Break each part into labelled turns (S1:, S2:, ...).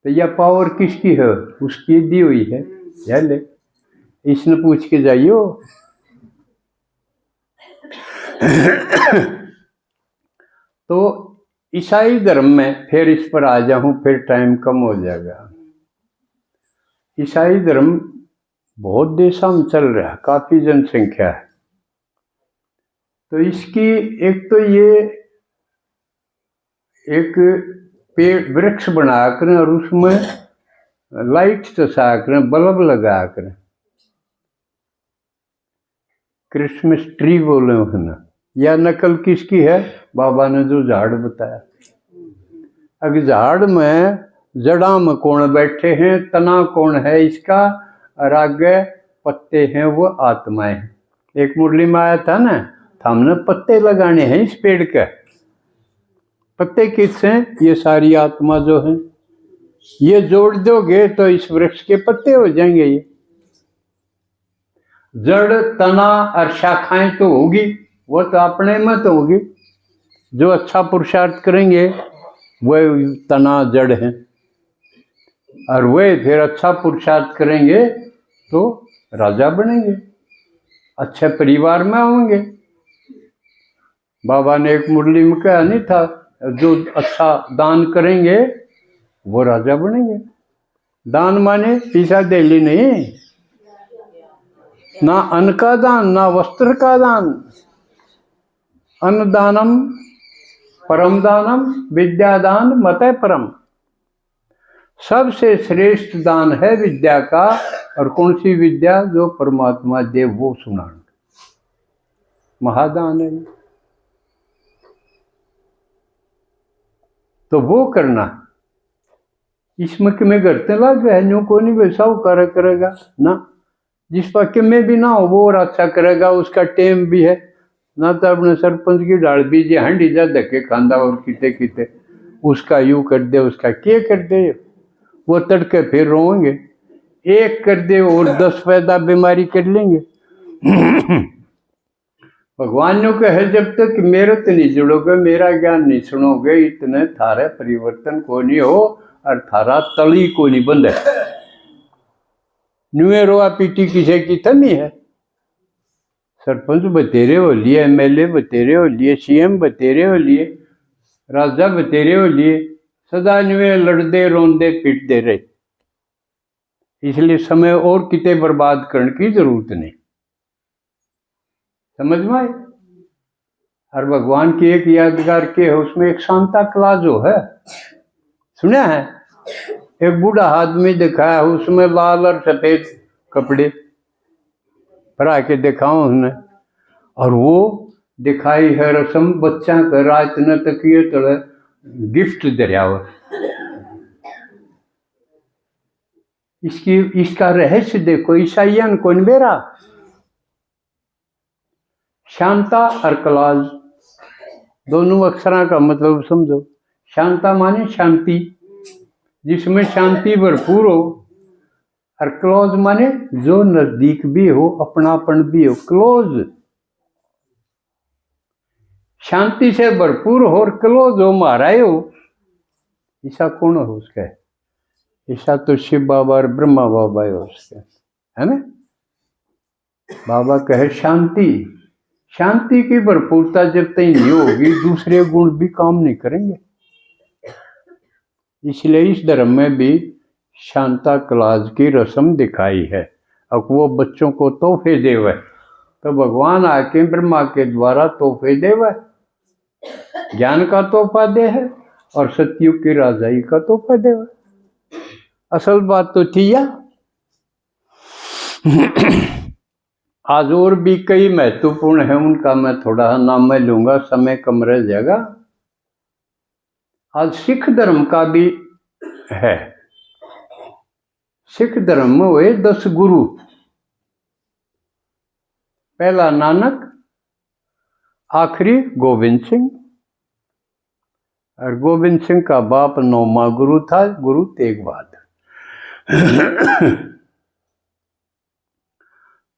S1: तो यह पावर किसकी है? उसकी दी हुई है। या ले, इसने पूछ के जाइयो। तो ईसाई धर्म में, फिर इस पर आ जाऊं, फिर टाइम कम हो जाएगा। ईसाई धर्म बहुत देशों में चल रहा है, काफी जनसंख्या है। तो इसकी एक तो ये एक पेड़ वृक्ष बना कर और उसमें लाइट चसा कर, बल्ब लगा कर, क्रिसमस ट्री बोले उसने। या नकल किसकी है? बाबा ने जो झाड़ बताया। अगर झाड़ में जड़ा में कौन बैठे हैं, तना कौन है इसका, और आगे पत्ते हैं, वो आत्माएं हैं। एक मुरली में आया था ना, हमने पत्ते लगाने हैं इस पेड़ के। पत्ते किस हैं? ये सारी आत्मा जो है, ये जोड़ दोगे तो इस वृक्ष के पत्ते हो जाएंगे। ये जड़, तना और शाखाएं तो होगी, वो तो अपने में तो होगी। जो अच्छा पुरुषार्थ करेंगे वह तना जड़ हैं, और वे फिर अच्छा पुरुषार्थ करेंगे तो राजा बनेंगे, अच्छे परिवार में होंगे। बाबा ने एक मुरली में कहा नहीं था, जो अच्छा दान करेंगे वो राजा बनेंगे। दान माने पैसा देली नहीं, ना अन्न का दान, ना वस्त्र का दान। अन्नदानम परम दानम, विद्यादान मते परम। सबसे श्रेष्ठ दान है विद्या का। और कौन सी विद्या? जो परमात्मा दे वो सुनाना, महादान है। तो वो करना। इसमें कि मैं करते लग गए न्यू को नहीं वैसा करेगा ना, जिस पर कि में भी ना हो वो और अच्छा करेगा, उसका टेम भी है ना। तो अपने सरपंच की डाल बीजे हंडी जा धक्के खांदा और किते किते उसका यू कर दे, उसका क्या कर दे, वो तड़के फिर रोएंगे। एक कर दे और 10 पैदा बीमारी कर लेंगे। भगवान ने कहे जब तक मेरे तो नहीं जुड़ोगे, मेरा ज्ञान नहीं सुनोगे, इतने थारे परिवर्तन को नहीं हो और थारा तली को नहीं बंधे। न्यूए रोआ पीटी किसे की थमी है। सरपंच बतेरे हो लिए, एमएलए बतेरे हो लिए, सीएम बतेरे हो लिए, राजा बतेरे हो लिए, सदा न्यूए लड़दे रोंदे पीटते रहे। इसलिए समय और किते बर्बाद करने की जरूरत नहीं। समझ में आए? और भगवान की एक यादगार के है, उसमें एक सांता क्लॉज है, सुना है? एक बूढ़ा आदमी दिखाया, उसमें लाल और सफेद कपड़े पहरा के दिखाओ उसने, और वो दिखाई है रस्म बच्चा का रात न तकिए तले गिफ्ट दरिया। इसका रहस्य देखो, ईसाइयन कौन बेरा शांता और क्लॉज दोनों अक्षरों का मतलब समझो। शांता माने शांति, जिसमें शांति भरपूर हो, और क्लोज माने जो नजदीक भी हो, अपनापन भी हो। क्लोज शांति से भरपूर हो और क्लोज हो, मारा हो। ऐसा कौन हो उसका? ऐसा तो शिव बाबा और ब्रह्मा बाबा है उसके, है ना? बाबा कहे शांति, शांति की भरपूरता जब तक नहीं होगी, दूसरे गुण भी काम नहीं करेंगे। इसलिए इस धर्म में भी शांता क्लॉज की रस्म दिखाई है। अब वो बच्चों को तोहफे देवे, तो भगवान आके ब्रह्मा के द्वारा तोहफे देवे, ज्ञान का तोहफा दे है और सतयुग की राजाई का तोहफा देवे। असल बात तो थी या आज और भी कई महत्वपूर्ण है, उनका मैं थोड़ा नाम मैं लूंगा, समय कम रह जाएगा। आज सिख धर्म का भी है। सिख धर्म में हुए 10 गुरु। पहला नानक, आखिरी गोविंद सिंह, और गोविंद सिंह का बाप 9वां गुरु था, गुरु तेग बहादुर।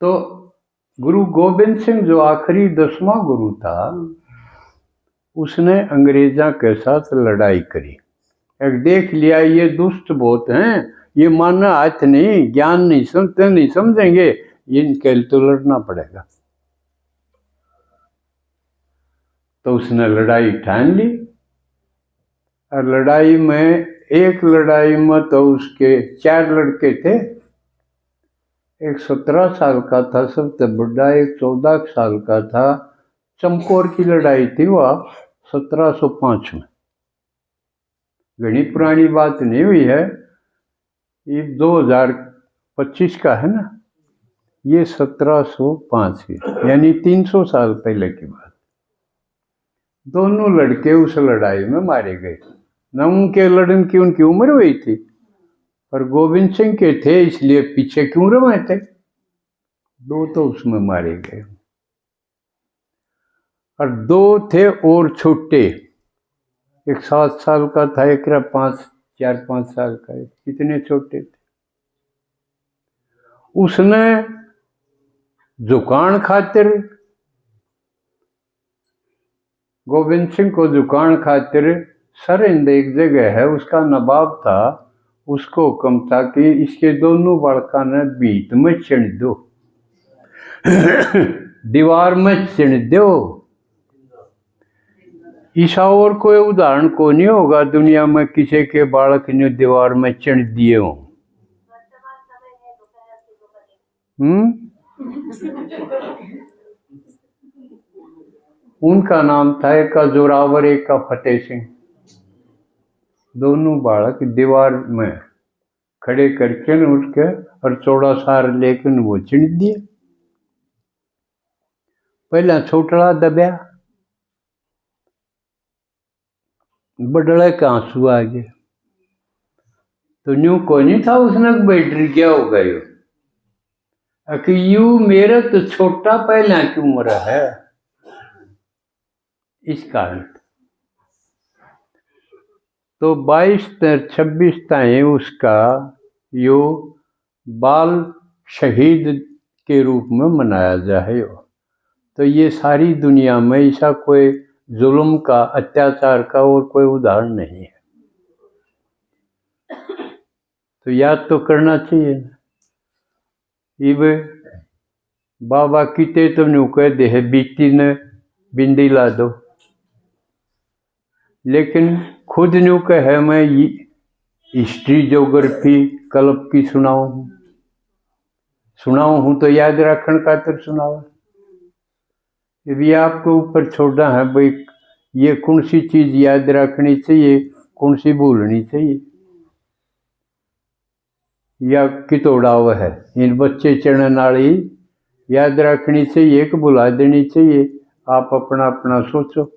S1: तो गुरु गोविंद सिंह जो आखिरी 10वां गुरु था, उसने अंग्रेजा के साथ लड़ाई करी एक देख लिया ये दुष्ट बहुत हैं, ये मानना हाथ नहीं, ज्ञान नहीं समझते, नहीं समझेंगे, इनके लिए तो लड़ना पड़ेगा। तो उसने लड़ाई ठान ली। और लड़ाई में, एक लड़ाई में तो उसके 4 लड़के थे। एक 17 साल का था सबसे बड़ा, एक 14 साल का था। चमकौर की लड़ाई थी वह 1705 में। घनी पुरानी बात नहीं हुई है, ये 2025 का है ना, ये 1705 की, यानी 300 साल पहले की बात। दोनों लड़के उस लड़ाई में मारे गए। न उनके लड़न की उनकी उम्र हुई थी, पर गोविंद सिंह के थे, इसलिए पीछे क्यों रहे थे। 2 तो उसमें मारे गए, और 2 थे और छोटे। एक 7 साल का था, एक 4-5 साल का, कितने छोटे थे। उसने झुकान खातिर, गोविंद सिंह को झुकान खातिर, सरहिंद एक जगह है, उसका नवाब था, उसको हुक्म था कि इसके दोनों बालका ने बीत में चिण दो, दीवार में चिण दो। ऐसा और कोई उदाहरण को नहीं होगा दुनिया में किसी के बालक ने दीवार में चिण दिए हो। उनका नाम था, एक का जोरावर, एक का फतेह सिंह। दोनों बालक दीवार में खड़े करके न उसके, और चौड़ा सार लेकिन वो चिण दिए। पहला छोटड़ा दबया, बड़े का आंसू आ गए। तो न्यू कोई नहीं था उसने बैठ गया होगा यो, कि यू मेरा तो छोटा पहला क्यों मरा है, इस कारण। तो 22-26 ताई उसका यो बाल शहीद के रूप में मनाया जाए। तो ये सारी दुनिया में ऐसा कोई जुल्म का, अत्याचार का और कोई उदाहरण नहीं है। तो याद तो करना चाहिए ना। इवे बाबा किते तो न्यू कह दे है बीती ने बिंदी ला दो, लेकिन खुद न्यू कहे मैं हिस्ट्री ज्योग्राफी कल्प की सुनाऊं हूं तो याद रखने खातिर सुनावा। यदि आपको ऊपर छोड़ा है भाई, ये कौन सी चीज याद रखनी चाहिए, कौन सी भूलनी चाहिए, या कितोड़ा हुआ है, इन बच्चे चढ़ने वाली याद रखनी चाहिए कि भुला देनी चाहिए, आप अपना अपना सोचो।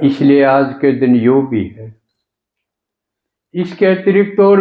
S1: इसलिए आज के दिन यो भी है। इसके अतिरिक्त और